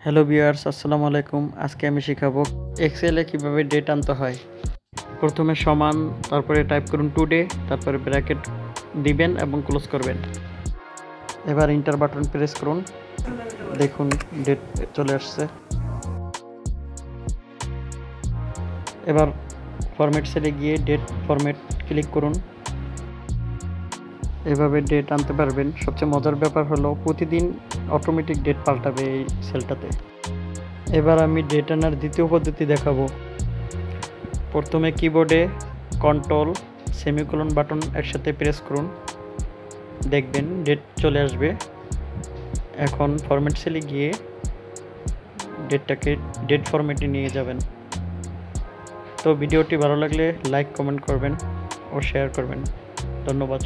Hello viewers, আসসালামু আলাইকুম। আজকে আমি শিখাবো এক্সেলে কিভাবে ডেট আনতে হয়। প্রথমে সমান, তারপরে টাইপ করুন টুডে, তারপরে ব্র্যাকেট দিবেন এবং ক্লোজ করবেন। এবার ইন্টার বাটন প্রেস করুন। দেখুন ডেট চলে আসছে। এবার ফরম্যাট সেলে গিয়ে ডেট ফরম্যাট ক্লিক করুন। এভাবে ডেট আনতে পারবেন। সবচেয়ে মজার ব্যাপার হলো প্রতিদিন অটোমেটিক ডেট পাল্টাবে এই সেলটাতে। এবার আমি ডেট আনার দ্বিতীয় পদ্ধতি দেখাবো। প্রথমে কিবোর্ডে কন্ট্রোল সেমিকোলন বাটন একসাথে প্রেস করুন, দেখবেন ডেট চলে আসবে। এখন ফরম্যাট সেলে গিয়ে ডেটটাকে ডেট ফরম্যাটে নিয়ে যাবেন। তো ভিডিওটি ভালো লাগলে লাইক কমেন্ট করবেন ও শেয়ার করবেন। ধন্যবাদ।